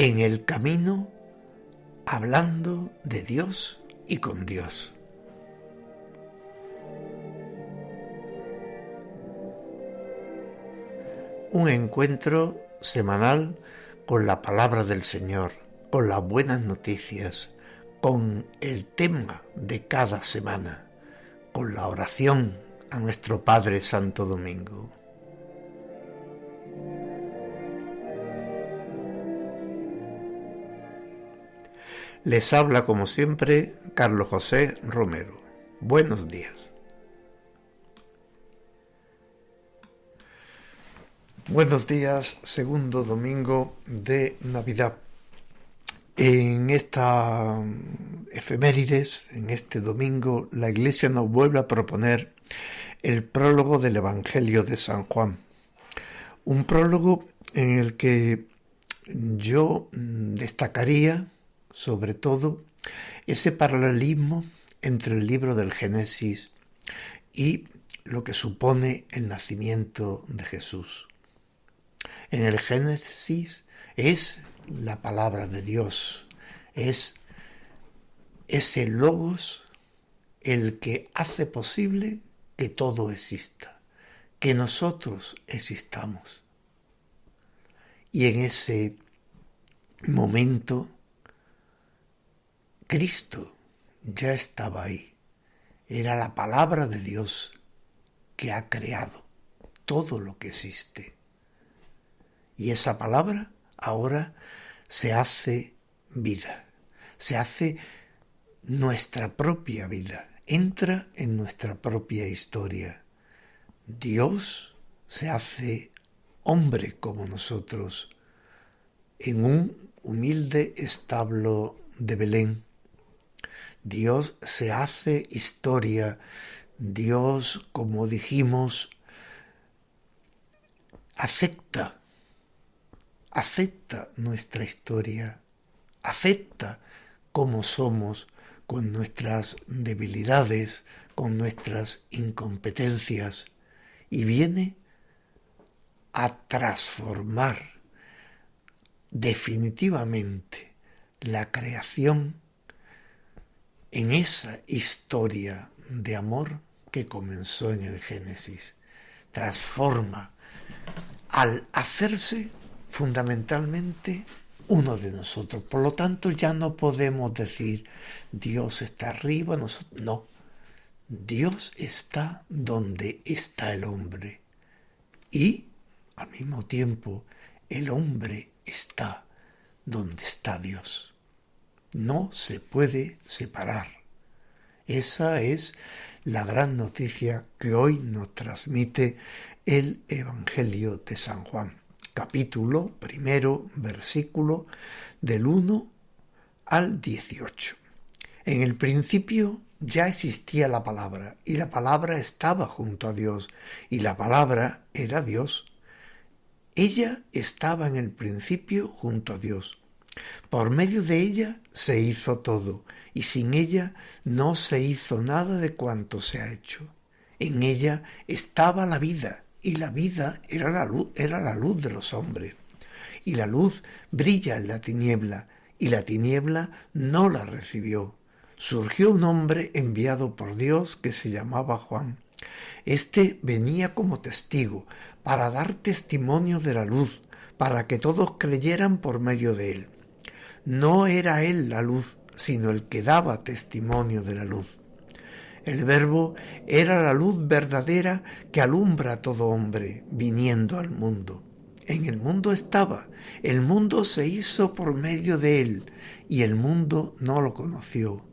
en el camino, hablando de Dios y con Dios. Un encuentro semanal con la palabra del Señor, con las buenas noticias, con el tema de cada semana, con la oración a nuestro Padre Santo Domingo. Les habla como siempre Carlos José Romero. Buenos días. Buenos días, segundo domingo de Navidad. En esta efemérides, en este domingo, la Iglesia nos vuelve a proponer el prólogo del Evangelio de San Juan. Un prólogo en el que yo destacaría, sobre todo, ese paralelismo entre el libro del Génesis y lo que supone el nacimiento de Jesús. En el Génesis es la palabra de Dios, es ese logos el que hace posible que todo exista, que nosotros existamos. Y en ese momento Cristo ya estaba ahí. Era la palabra de Dios que ha creado todo lo que existe. Y esa palabra ahora se hace vida, se hace nuestra propia vida, entra en nuestra propia historia. Dios se hace hombre como nosotros en un humilde establo de Belén. Dios se hace historia. Dios, como dijimos, acepta nuestra historia, acepta cómo somos con nuestras debilidades, con nuestras incompetencias, y viene a transformar definitivamente la creación en esa historia de amor que comenzó en el Génesis. Transforma al hacerse fundamentalmente uno de nosotros. Por lo tanto, ya no podemos decir Dios está arriba, nosotros no. Dios está donde está el hombre. Y, al mismo tiempo, el hombre está donde está Dios. No se puede separar. Esa es la gran noticia que hoy nos transmite el Evangelio de San Juan. Capítulo 1, versículo del 1 al 18. En el principio ya existía la palabra, y la palabra estaba junto a Dios, y la palabra era Dios. Ella estaba en el principio junto a Dios. Por medio de ella se hizo todo, y sin ella no se hizo nada de cuanto se ha hecho. En ella estaba la vida, y la vida era la luz de los hombres. Y la luz brilla en la tiniebla, y la tiniebla no la recibió. Surgió un hombre enviado por Dios que se llamaba Juan. Este venía como testigo, para dar testimonio de la luz, para que todos creyeran por medio de él. No era él la luz, sino el que daba testimonio de la luz. El Verbo era la luz verdadera que alumbra a todo hombre, viniendo al mundo. En el mundo estaba, el mundo se hizo por medio de él, y el mundo no lo conoció.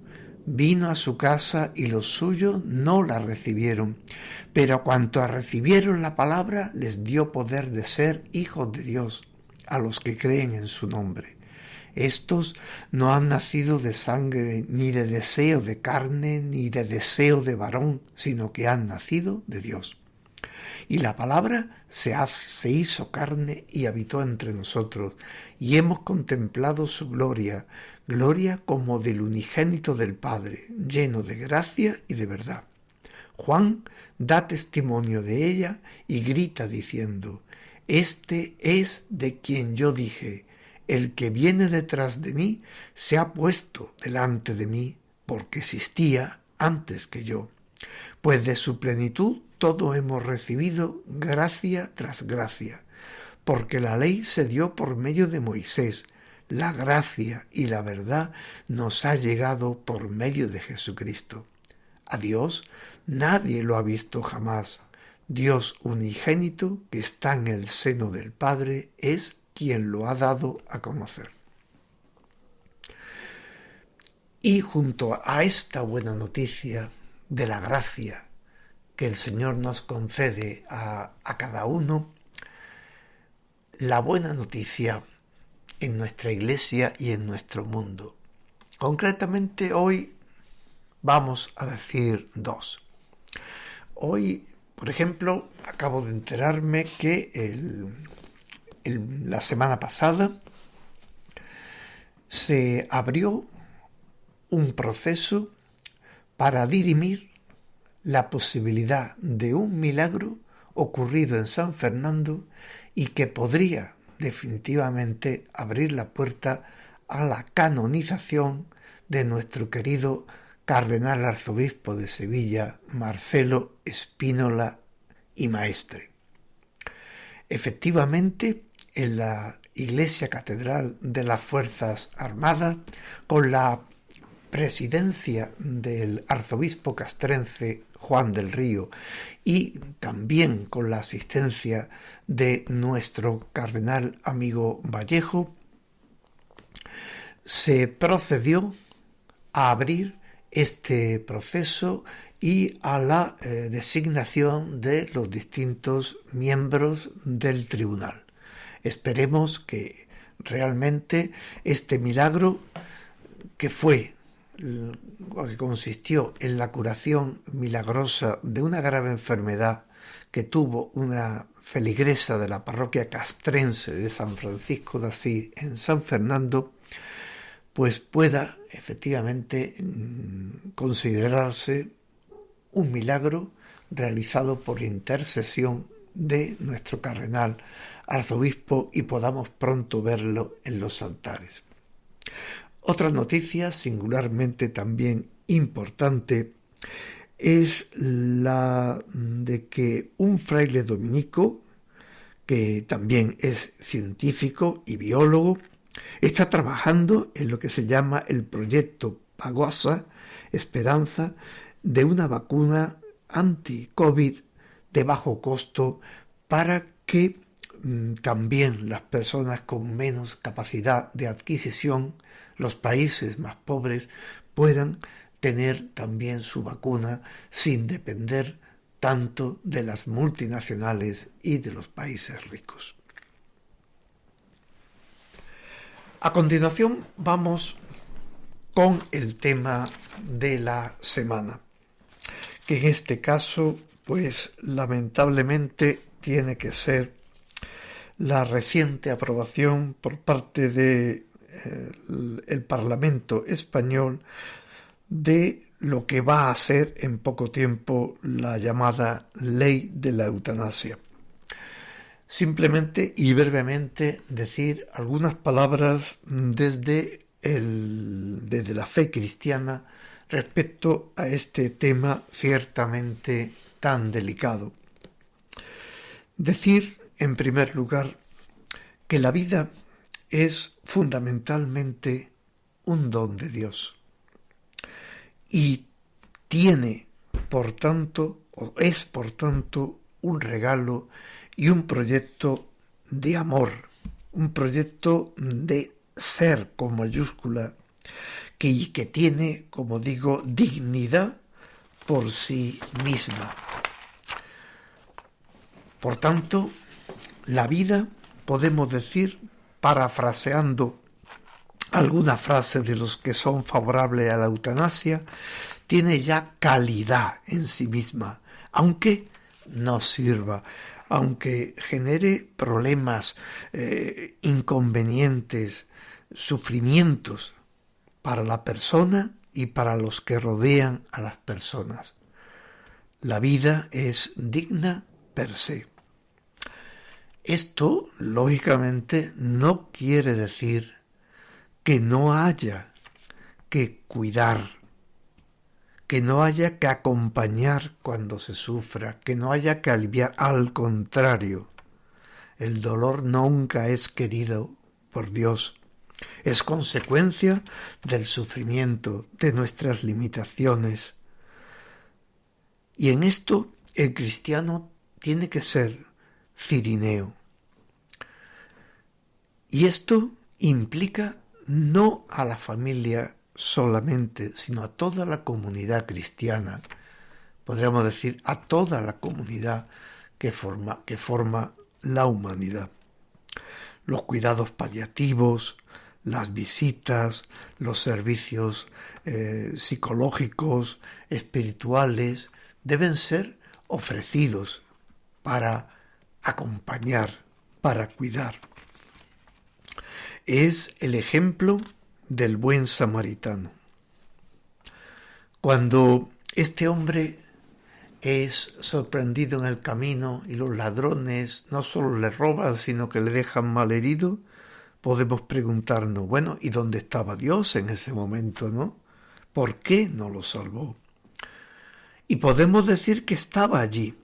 Vino a su casa y los suyos no la recibieron, pero a cuantos recibieron la palabra les dio poder de ser hijos de Dios, a los que creen en su nombre. Estos no han nacido de sangre, ni de deseo de carne, ni de deseo de varón, sino que han nacido de Dios. Y la palabra se hizo carne y habitó entre nosotros, y hemos contemplado su gloria, gloria como del unigénito del Padre, lleno de gracia y de verdad. Juan da testimonio de ella y grita diciendo: Este es de quien yo dije, el que viene detrás de mí se ha puesto delante de mí porque existía antes que yo. Pues de su plenitud todo hemos recibido gracia tras gracia, porque la ley se dio por medio de Moisés, la gracia y la verdad nos ha llegado por medio de Jesucristo. A Dios nadie lo ha visto jamás. Dios unigénito, que está en el seno del Padre, es quien lo ha dado a conocer. Y junto a esta buena noticia de la gracia que el Señor nos concede a cada uno, la buena noticia en nuestra iglesia y en nuestro mundo. Concretamente hoy vamos a decir dos. Hoy, por ejemplo, acabo de enterarme que la semana pasada se abrió un proceso para dirimir la posibilidad de un milagro ocurrido en San Fernando y que podría definitivamente abrir la puerta a la canonización de nuestro querido cardenal arzobispo de Sevilla, Marcelo Spínola y Maestre. Efectivamente, en la Iglesia Catedral de las Fuerzas Armadas, con la presidencia del arzobispo castrense Juan del Río y también con la asistencia de nuestro cardenal amigo Vallejo, se procedió a abrir este proceso y a la designación de los distintos miembros del tribunal. Esperemos que realmente este milagro, que consistió en la curación milagrosa de una grave enfermedad que tuvo una feligresa de la parroquia castrense de San Francisco de Asís en San Fernando, pues pueda efectivamente considerarse un milagro realizado por intercesión de nuestro cardenal arzobispo y podamos pronto verlo en los altares. Otra noticia singularmente también importante es la de que un fraile dominico, que también es científico y biólogo, está trabajando en lo que se llama el proyecto Paguasa, Esperanza, de una vacuna anti-COVID de bajo costo para que también las personas con menos capacidad de adquisición, los países más pobres, puedan tener también su vacuna sin depender tanto de las multinacionales y de los países ricos. A continuación vamos con el tema de la semana, que en este caso, pues lamentablemente tiene que ser la reciente aprobación por parte del Parlamento español de lo que va a ser en poco tiempo la llamada Ley de la Eutanasia. Simplemente y brevemente decir algunas palabras desde la fe cristiana respecto a este tema ciertamente tan delicado. Decir, en primer lugar, que la vida es fundamentalmente un don de Dios y tiene, por tanto, o es por tanto, un regalo y un proyecto de amor, un proyecto de ser con mayúscula, que tiene, como digo, dignidad por sí misma. Por tanto, la vida, podemos decir, parafraseando alguna frase de los que son favorables a la eutanasia, tiene ya calidad en sí misma, aunque no sirva, aunque genere problemas, inconvenientes, sufrimientos para la persona y para los que rodean a las personas. La vida es digna per se. Esto, lógicamente, no quiere decir que no haya que cuidar, que no haya que acompañar cuando se sufra, que no haya que aliviar. Al contrario, el dolor nunca es querido por Dios. Es consecuencia del sufrimiento, de nuestras limitaciones. Y en esto el cristiano tiene que ser cirineo. Y esto implica no a la familia solamente, sino a toda la comunidad cristiana, podríamos decir a toda la comunidad que forma la humanidad. Los cuidados paliativos, las visitas, los servicios psicológicos, espirituales, deben ser ofrecidos para acompañar, para cuidar. Es el ejemplo del buen samaritano. Cuando este hombre es sorprendido en el camino y los ladrones no solo le roban, sino que le dejan mal herido, podemos preguntarnos, bueno, ¿y dónde estaba Dios en ese momento, no? ¿Por qué no lo salvó? Y podemos decir que estaba allí.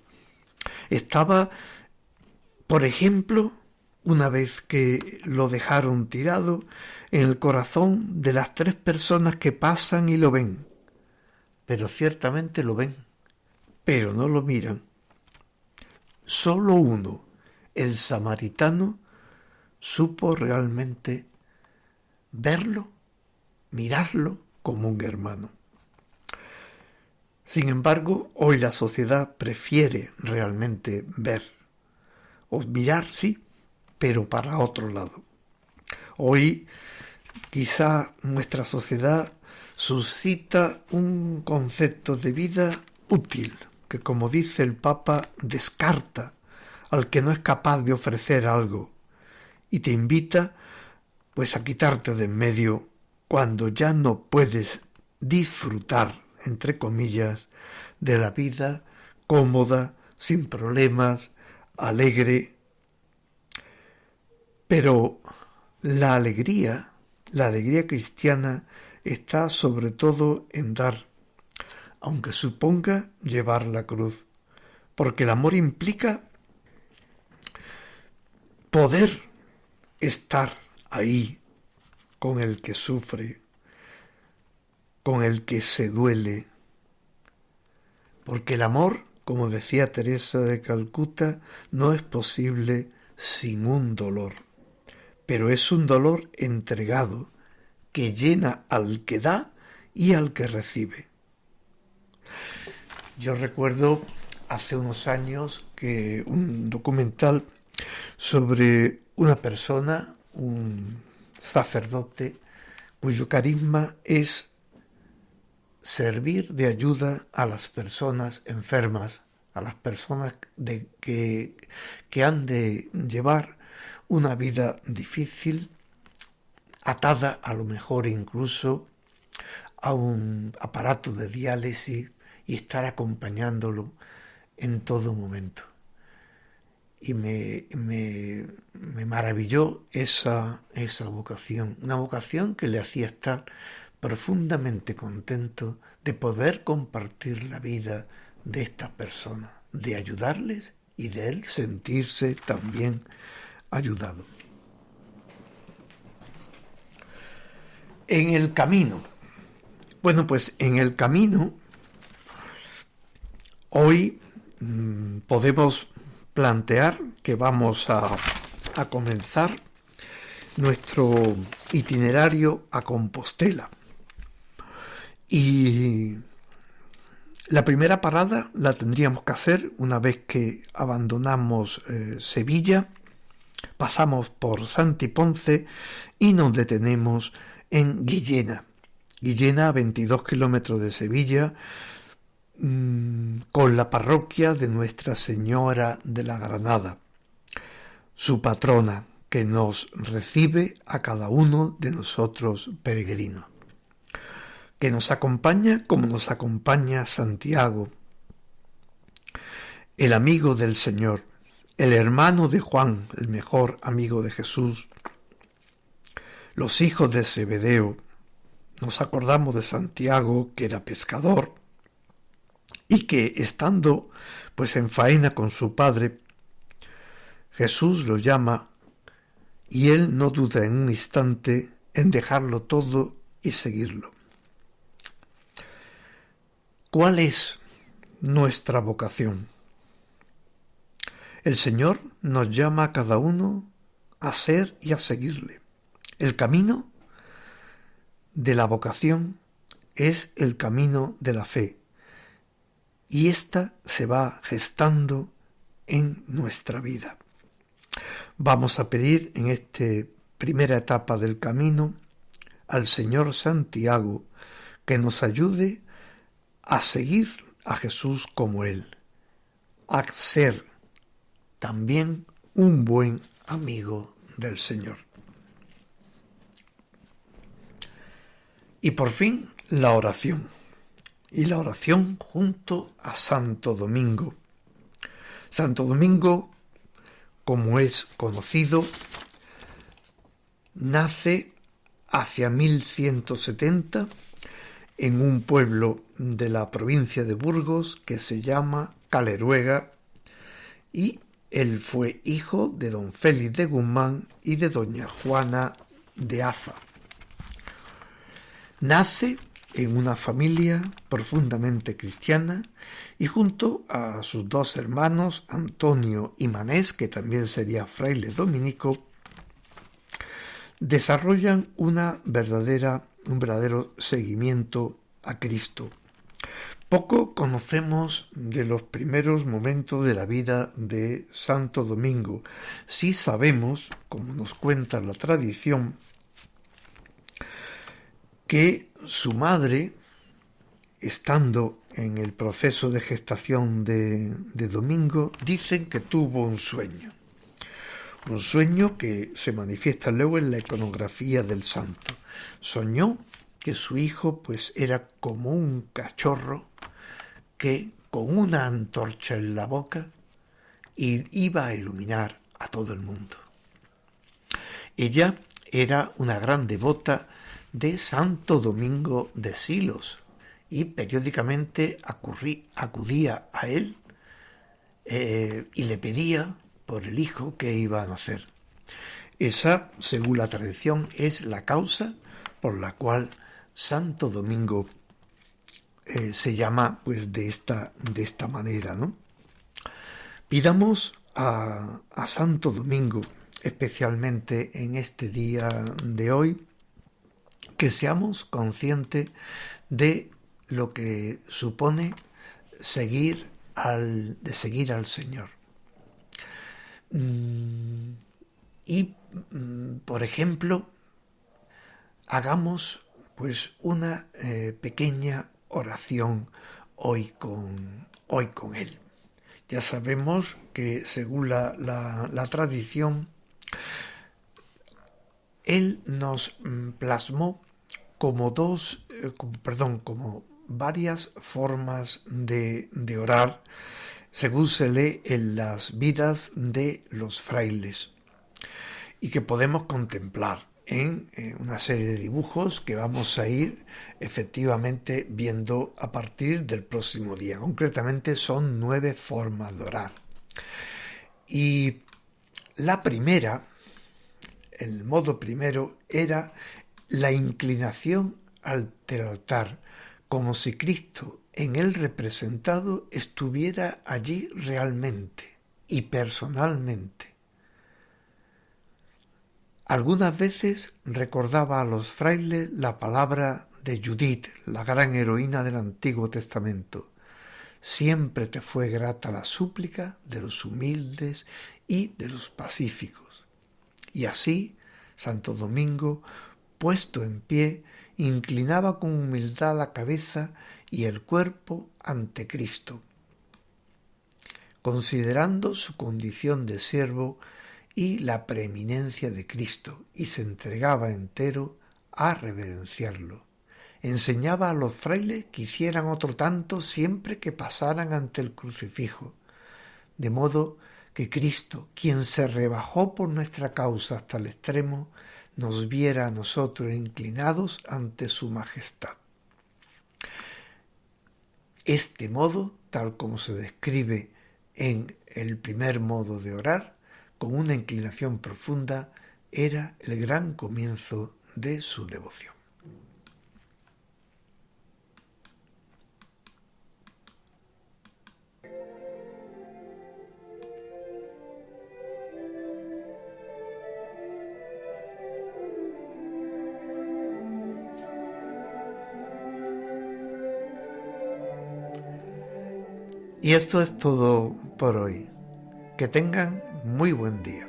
Estaba, por ejemplo, una vez que lo dejaron tirado, en el corazón de las 3 personas que pasan y lo ven. Pero ciertamente lo ven, pero no lo miran. Solo uno, el samaritano, supo realmente verlo, mirarlo como un hermano. Sin embargo, hoy la sociedad prefiere realmente ver, o mirar sí, pero para otro lado. Hoy quizá nuestra sociedad suscita un concepto de vida útil, que como dice el Papa, descarta al que no es capaz de ofrecer algo y te invita pues a quitarte de en medio cuando ya no puedes disfrutar, entre comillas, de la vida cómoda, sin problemas, alegre. Pero la alegría cristiana está sobre todo en dar, aunque suponga llevar la cruz, porque el amor implica poder estar ahí con el que sufre, con el que se duele, porque el amor, como decía Teresa de Calcuta, no es posible sin un dolor, pero es un dolor entregado que llena al que da y al que recibe. Yo recuerdo hace unos años que un documental sobre una persona, un sacerdote, cuyo carisma es servir de ayuda a las personas enfermas, a las personas que han de llevar una vida difícil, atada a lo mejor incluso a un aparato de diálisis, y estar acompañándolo en todo momento. Y me maravilló esa vocación, una vocación que le hacía estar profundamente contento de poder compartir la vida de estas personas, de ayudarles y de él sentirse también ayudado. En el camino. Bueno, pues en el camino hoy podemos plantear que vamos a comenzar nuestro itinerario a Compostela. Y la primera parada la tendríamos que hacer una vez que abandonamos Sevilla, pasamos por Santiponce y nos detenemos en Guillena. Guillena, a 22 kilómetros de Sevilla, con la parroquia de Nuestra Señora de la Granada, su patrona, que nos recibe a cada uno de nosotros peregrinos, que nos acompaña como nos acompaña Santiago, el amigo del Señor, el hermano de Juan, el mejor amigo de Jesús, los hijos de Zebedeo, nos acordamos de Santiago, que era pescador, y que estando pues en faena con su padre, Jesús lo llama y él no duda en un instante en dejarlo todo y seguirlo. ¿Cuál es nuestra vocación? El Señor nos llama a cada uno a ser y a seguirle. El camino de la vocación es el camino de la fe, y ésta se va gestando en nuestra vida. Vamos a pedir en esta primera etapa del camino al Señor Santiago que nos ayude a seguir a Jesús como Él, a ser también un buen amigo del Señor. Y por fin la oración. Y la oración junto a Santo Domingo. Santo Domingo, como es conocido, nace hacia 1170 en un pueblo de la provincia de Burgos que se llama Caleruega, y él fue hijo de don Félix de Guzmán y de doña Juana de Aza. Nace en una familia profundamente cristiana y junto a sus dos hermanos, Antonio y Manés, que también sería fraile dominico, desarrollan un verdadero seguimiento a Cristo. Poco conocemos de los primeros momentos de la vida de Santo Domingo. Sí sabemos, como nos cuenta la tradición, que su madre, estando en el proceso de gestación de Domingo, dicen que tuvo un sueño que se manifiesta luego en la iconografía del santo. Soñó que su hijo pues era como un cachorro que con una antorcha en la boca iba a iluminar a todo el mundo. Ella era una gran devota de Santo Domingo de Silos y periódicamente acudía a él y le pedía por el hijo que iba a nacer. Esa, según la tradición, es la causa por la cual Santo Domingo se llama pues de esta manera, ¿no? Pidamos a Santo Domingo, especialmente en este día de hoy, que seamos conscientes de lo que supone seguir al Señor. Y, por ejemplo, hagamos pues una pequeña oración hoy con Él. Ya sabemos que según la tradición, Él nos plasmó como varias formas de orar, según se lee en las vidas de los frailes, y que podemos contemplar en una serie de dibujos que vamos a ir efectivamente viendo a partir del próximo día. Concretamente son 9 formas de orar. Y la primera, el modo primero, era la inclinación del altar, como si Cristo en él representado estuviera allí realmente y personalmente. Algunas veces recordaba a los frailes la palabra de Judith, la gran heroína del Antiguo Testamento. Siempre te fue grata la súplica de los humildes y de los pacíficos. Y así, Santo Domingo, puesto en pie, inclinaba con humildad la cabeza y el cuerpo ante Cristo, considerando su condición de siervo y la preeminencia de Cristo, y se entregaba entero a reverenciarlo. Enseñaba a los frailes que hicieran otro tanto siempre que pasaran ante el crucifijo, de modo que Cristo, quien se rebajó por nuestra causa hasta el extremo, nos viera a nosotros inclinados ante su majestad. Este modo, tal como se describe en el primer modo de orar, con una inclinación profunda, era el gran comienzo de su devoción. Y esto es todo por hoy. Que tengan muy buen día.